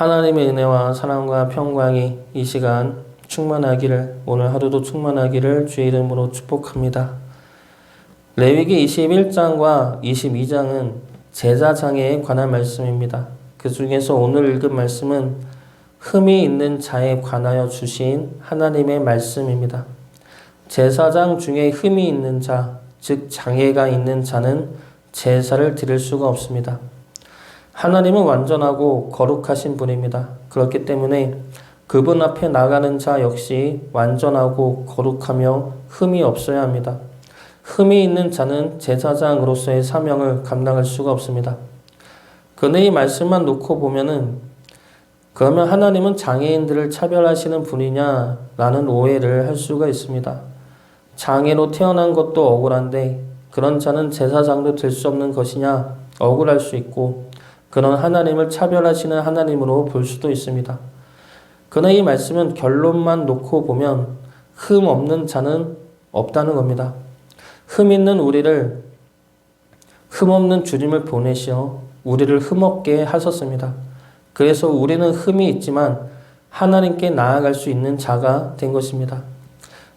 하나님의 은혜와 사랑과 평강이 이 시간 충만하기를, 오늘 하루도 충만하기를 주의 이름으로 축복합니다. 레위기 21장과 22장은 제사장에 관한 말씀입니다. 그 중에서 오늘 읽은 말씀은 흠이 있는 자에 관하여 주신 하나님의 말씀입니다. 제사장 중에 흠이 있는 자, 즉 장애가 있는 자는 제사를 드릴 수가 없습니다. 하나님은 완전하고 거룩하신 분입니다. 그렇기 때문에 그분 앞에 나가는 자 역시 완전하고 거룩하며 흠이 없어야 합니다. 흠이 있는 자는 제사장으로서의 사명을 감당할 수가 없습니다. 그런데 이 말씀만 놓고 보면은 그러면 하나님은 장애인들을 차별하시는 분이냐라는 오해를 할 수가 있습니다. 장애로 태어난 것도 억울한데 그런 자는 제사장도 될 수 없는 것이냐 억울할 수 있고 그런 하나님을 차별하시는 하나님으로 볼 수도 있습니다. 그러나 이 말씀은 결론만 놓고 보면 흠 없는 자는 없다는 겁니다. 흠 있는 우리를 흠 없는 주님을 보내시어 우리를 흠없게 하셨습니다. 그래서 우리는 흠이 있지만 하나님께 나아갈 수 있는 자가 된 것입니다.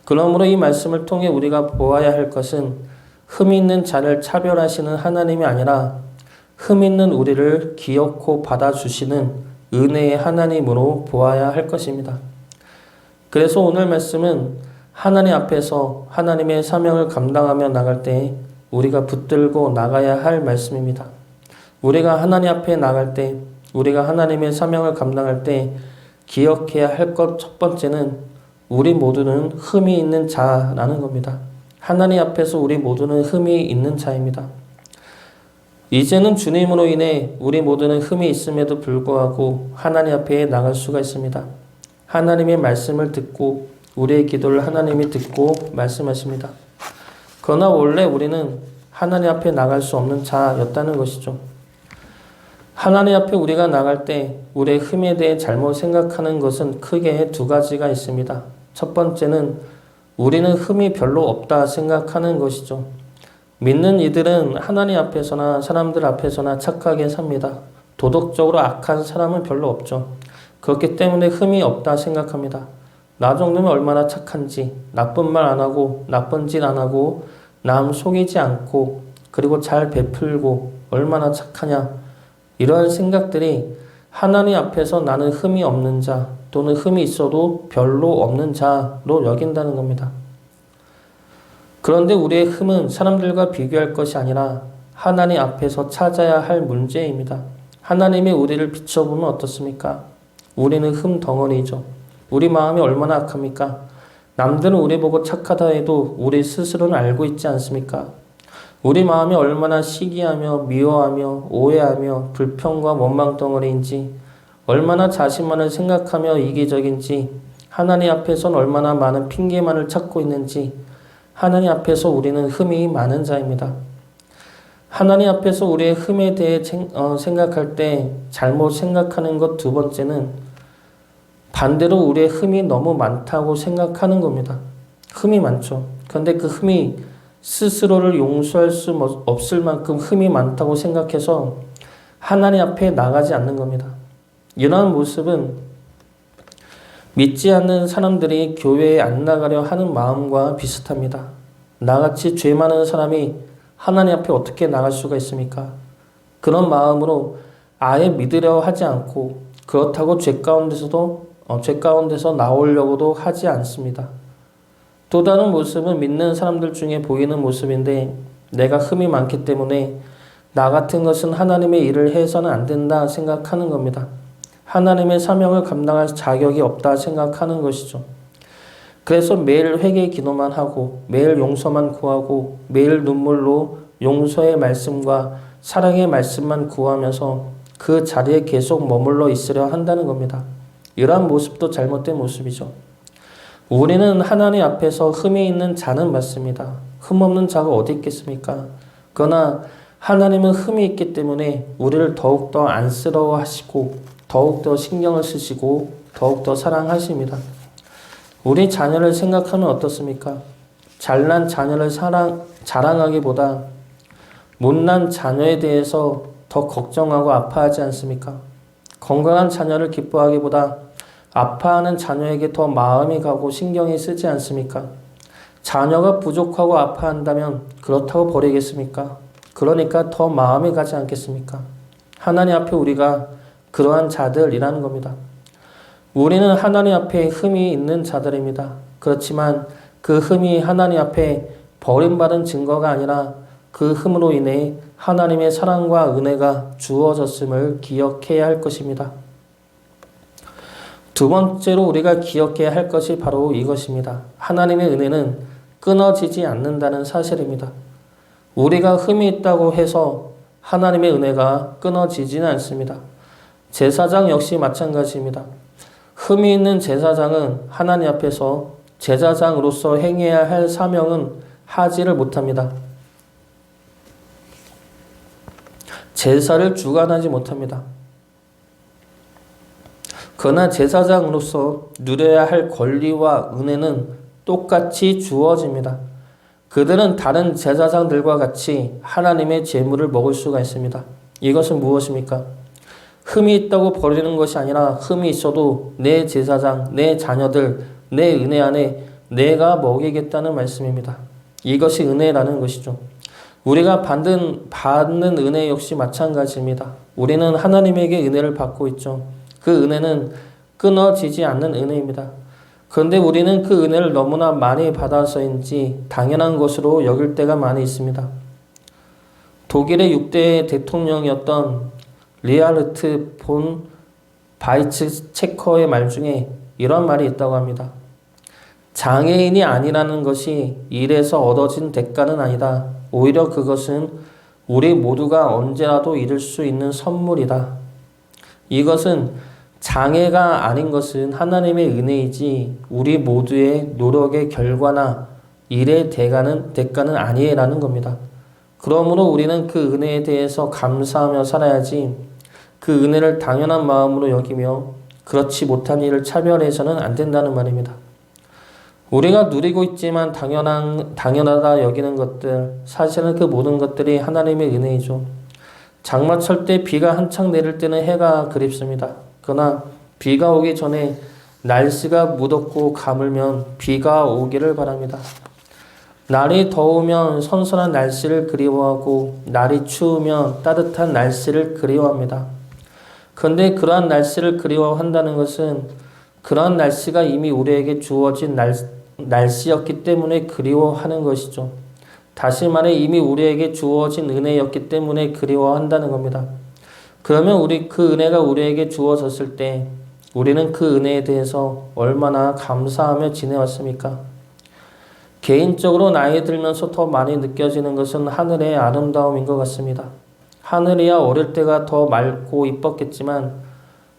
그러므로 이 말씀을 통해 우리가 보아야 할 것은 흠이 있는 자를 차별하시는 하나님이 아니라 흠 있는 우리를 기어코 받아주시는 은혜의 하나님으로 보아야 할 것입니다. 그래서 오늘 말씀은 하나님 앞에서 하나님의 사명을 감당하며 나갈 때 우리가 붙들고 나가야 할 말씀입니다. 우리가 하나님 앞에 나갈 때, 우리가 하나님의 사명을 감당할 때 기억해야 할 것 첫 번째는 우리 모두는 흠이 있는 자라는 겁니다. 하나님 앞에서 우리 모두는 흠이 있는 자입니다. 이제는 주님으로 인해 우리 모두는 흠이 있음에도 불구하고 하나님 앞에 나갈 수가 있습니다. 하나님의 말씀을 듣고 우리의 기도를 하나님이 듣고 말씀하십니다. 그러나 원래 우리는 하나님 앞에 나갈 수 없는 자였다는 것이죠. 하나님 앞에 우리가 나갈 때 우리의 흠에 대해 잘못 생각하는 것은 크게 두 가지가 있습니다. 첫 번째는 우리는 흠이 별로 없다 생각하는 것이죠. 믿는 이들은 하나님 앞에서나 사람들 앞에서나 착하게 삽니다. 도덕적으로 악한 사람은 별로 없죠. 그렇기 때문에 흠이 없다 생각합니다. 나 정도면 얼마나 착한지, 나쁜 말 안 하고 나쁜 짓 안 하고 남 속이지 않고 그리고 잘 베풀고 얼마나 착하냐, 이러한 생각들이 하나님 앞에서 나는 흠이 없는 자 또는 흠이 있어도 별로 없는 자로 여긴다는 겁니다. 그런데 우리의 흠은 사람들과 비교할 것이 아니라 하나님 앞에서 찾아야 할 문제입니다. 하나님이 우리를 비춰보면 어떻습니까? 우리는 흠 덩어리죠. 우리 마음이 얼마나 악합니까? 남들은 우리 보고 착하다 해도 우리 스스로는 알고 있지 않습니까? 우리 마음이 얼마나 시기하며 미워하며 오해하며 불평과 원망 덩어리인지, 얼마나 자신만을 생각하며 이기적인지, 하나님 앞에서는 얼마나 많은 핑계만을 찾고 있는지, 하나님 앞에서 우리는 흠이 많은 자입니다. 하나님 앞에서 우리의 흠에 대해 생각할 때 잘못 생각하는 것 두 번째는 반대로 우리의 흠이 너무 많다고 생각하는 겁니다. 흠이 많죠. 그런데 그 흠이 스스로를 용서할 수 없을 만큼 흠이 많다고 생각해서 하나님 앞에 나가지 않는 겁니다. 이러한 모습은 믿지 않는 사람들이 교회에 안 나가려 하는 마음과 비슷합니다. 나같이 죄 많은 사람이 하나님 앞에 어떻게 나갈 수가 있습니까? 그런 마음으로 아예 믿으려 하지 않고 그렇다고 죄 가운데서 나오려고도 하지 않습니다. 또 다른 모습은 믿는 사람들 중에 보이는 모습인데 내가 흠이 많기 때문에 나 같은 것은 하나님의 일을 해서는 안 된다 생각하는 겁니다. 하나님의 사명을 감당할 자격이 없다 생각하는 것이죠. 그래서 매일 회개 기도만 하고 매일 용서만 구하고 매일 눈물로 용서의 말씀과 사랑의 말씀만 구하면서 그 자리에 계속 머물러 있으려 한다는 겁니다. 이러한 모습도 잘못된 모습이죠. 우리는 하나님 앞에서 흠이 있는 자는 맞습니다. 흠 없는 자가 어디 있겠습니까? 그러나 하나님은 흠이 있기 때문에 우리를 더욱더 안쓰러워하시고 더욱더 신경을 쓰시고 더욱더 사랑하십니다. 우리 자녀를 생각하면 어떻습니까? 잘난 자녀를 자랑하기보다 못난 자녀에 대해서 더 걱정하고 아파하지 않습니까? 건강한 자녀를 기뻐하기보다 아파하는 자녀에게 더 마음이 가고 신경이 쓰지 않습니까? 자녀가 부족하고 아파한다면 그렇다고 버리겠습니까? 그러니까 더 마음이 가지 않겠습니까? 하나님 앞에 우리가 그러한 자들이라는 겁니다. 우리는 하나님 앞에 흠이 있는 자들입니다. 그렇지만 그 흠이 하나님 앞에 버림받은 증거가 아니라 그 흠으로 인해 하나님의 사랑과 은혜가 주어졌음을 기억해야 할 것입니다. 두 번째로 우리가 기억해야 할 것이 바로 이것입니다. 하나님의 은혜는 끊어지지 않는다는 사실입니다. 우리가 흠이 있다고 해서 하나님의 은혜가 끊어지지는 않습니다. 제사장 역시 마찬가지입니다. 흠이 있는 제사장은 하나님 앞에서 제사장으로서 행해야 할 사명은 하지를 못합니다. 제사를 주관하지 못합니다. 그러나 제사장으로서 누려야 할 권리와 은혜는 똑같이 주어집니다. 그들은 다른 제사장들과 같이 하나님의 제물을 먹을 수가 있습니다. 이것은 무엇입니까? 흠이 있다고 버리는 것이 아니라 흠이 있어도 내 제사장, 내 자녀들, 내 은혜 안에 내가 먹이겠다는 말씀입니다. 이것이 은혜라는 것이죠. 우리가 받는 은혜 역시 마찬가지입니다. 우리는 하나님에게 은혜를 받고 있죠. 그 은혜는 끊어지지 않는 은혜입니다. 그런데 우리는 그 은혜를 너무나 많이 받아서인지 당연한 것으로 여길 때가 많이 있습니다. 독일의 6대 대통령이었던 리하르트 폰 바이츠체커의 말 중에 이런 말이 있다고 합니다. 장애인이 아니라는 것이 일에서 얻어진 대가는 아니다. 오히려 그것은 우리 모두가 언제라도 잃을 수 있는 선물이다. 이것은 장애가 아닌 것은 하나님의 은혜이지 우리 모두의 노력의 결과나 일의 대가는 아니라는 겁니다. 그러므로 우리는 그 은혜에 대해서 감사하며 살아야지 그 은혜를 당연한 마음으로 여기며 그렇지 못한 일을 차별해서는 안 된다는 말입니다. 우리가 누리고 있지만 당연하다 여기는 것들, 사실은 그 모든 것들이 하나님의 은혜이죠. 장마철 때 비가 한창 내릴 때는 해가 그립습니다. 그러나 비가 오기 전에 날씨가 무덥고 가물면 비가 오기를 바랍니다. 날이 더우면 선선한 날씨를 그리워하고 날이 추우면 따뜻한 날씨를 그리워합니다. 그런데 그러한 날씨를 그리워한다는 것은 그러한 날씨가 이미 우리에게 주어진 날씨였기 때문에 그리워하는 것이죠. 다시 말해 이미 우리에게 주어진 은혜였기 때문에 그리워한다는 겁니다. 그러면 그 은혜가 우리에게 주어졌을 때 우리는 그 은혜에 대해서 얼마나 감사하며 지내왔습니까? 개인적으로 나이 들면서 더 많이 느껴지는 것은 하늘의 아름다움인 것 같습니다. 하늘이야 어릴 때가 더 맑고 이뻤겠지만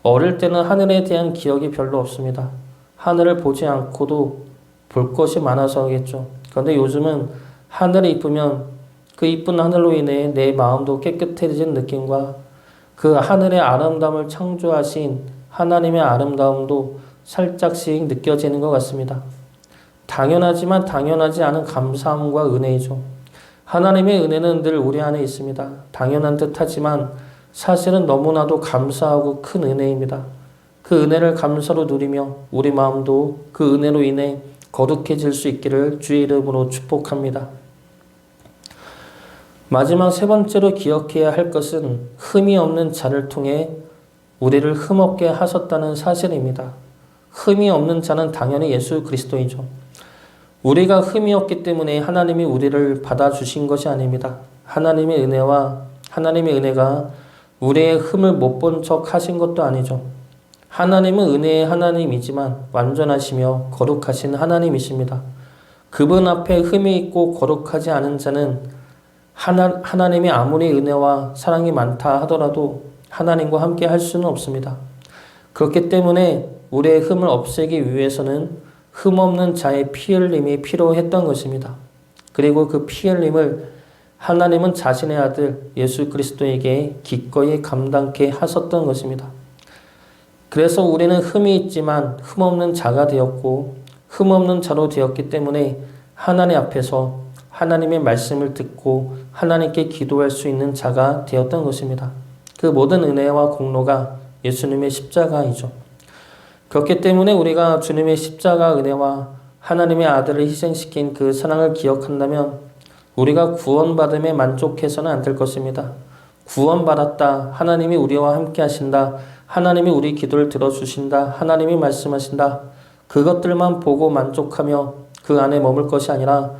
어릴 때는 하늘에 대한 기억이 별로 없습니다. 하늘을 보지 않고도 볼 것이 많아서겠죠. 그런데 요즘은 하늘이 이쁘면 그 이쁜 하늘로 인해 내 마음도 깨끗해진 느낌과 그 하늘의 아름다움을 창조하신 하나님의 아름다움도 살짝씩 느껴지는 것 같습니다. 당연하지만 당연하지 않은 감사함과 은혜이죠. 하나님의 은혜는 늘 우리 안에 있습니다. 당연한 듯 하지만 사실은 너무나도 감사하고 큰 은혜입니다. 그 은혜를 감사로 누리며 우리 마음도 그 은혜로 인해 거룩해질 수 있기를 주의 이름으로 축복합니다. 마지막 세 번째로 기억해야 할 것은 흠이 없는 자를 통해 우리를 흠없게 하셨다는 사실입니다. 흠이 없는 자는 당연히 예수 그리스도이죠. 우리가 흠이 없기 때문에 하나님이 우리를 받아주신 것이 아닙니다. 하나님의 은혜가 우리의 흠을 못 본 척 하신 것도 아니죠. 하나님은 은혜의 하나님이지만 완전하시며 거룩하신 하나님이십니다. 그분 앞에 흠이 있고 거룩하지 않은 자는 하나님이 아무리 은혜와 사랑이 많다 하더라도 하나님과 함께 할 수는 없습니다. 그렇기 때문에 우리의 흠을 없애기 위해서는 흠없는 자의 피 흘림이 필요했던 것입니다. 그리고 그 피 흘림을 하나님은 자신의 아들 예수 그리스도에게 기꺼이 감당케 하셨던 것입니다. 그래서 우리는 흠이 있지만 흠없는 자가 되었고 흠없는 자로 되었기 때문에 하나님 앞에서 하나님의 말씀을 듣고 하나님께 기도할 수 있는 자가 되었던 것입니다. 그 모든 은혜와 공로가 예수님의 십자가이죠. 그렇기 때문에 우리가 주님의 십자가 은혜와 하나님의 아들을 희생시킨 그 사랑을 기억한다면 우리가 구원받음에 만족해서는 안 될 것입니다. 구원받았다. 하나님이 우리와 함께 하신다. 하나님이 우리 기도를 들어주신다. 하나님이 말씀하신다. 그것들만 보고 만족하며 그 안에 머물 것이 아니라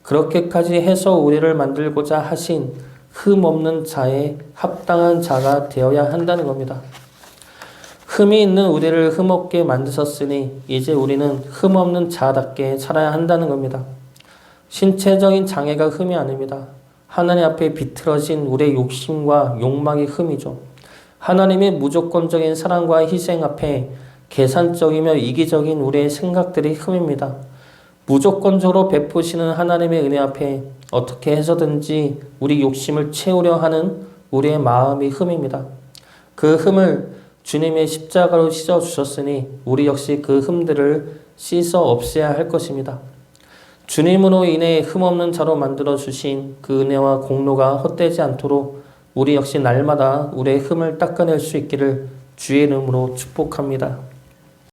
그렇게까지 해서 우리를 만들고자 하신 흠없는 자에 합당한 자가 되어야 한다는 겁니다. 흠이 있는 우리를 흠없게 만드셨으니 이제 우리는 흠없는 자답게 살아야 한다는 겁니다. 신체적인 장애가 흠이 아닙니다. 하나님 앞에 비틀어진 우리의 욕심과 욕망이 흠이죠. 하나님의 무조건적인 사랑과 희생 앞에 계산적이며 이기적인 우리의 생각들이 흠입니다. 무조건적으로 베푸시는 하나님의 은혜 앞에 어떻게 해서든지 우리 욕심을 채우려 하는 우리의 마음이 흠입니다. 그 흠을 주님의 십자가로 씻어주셨으니 우리 역시 그 흠들을 씻어 없애야 할 것입니다. 주님으로 인해 흠없는 자로 만들어주신 그 은혜와 공로가 헛되지 않도록 우리 역시 날마다 우리의 흠을 닦아낼 수 있기를 주의 이름으로 축복합니다.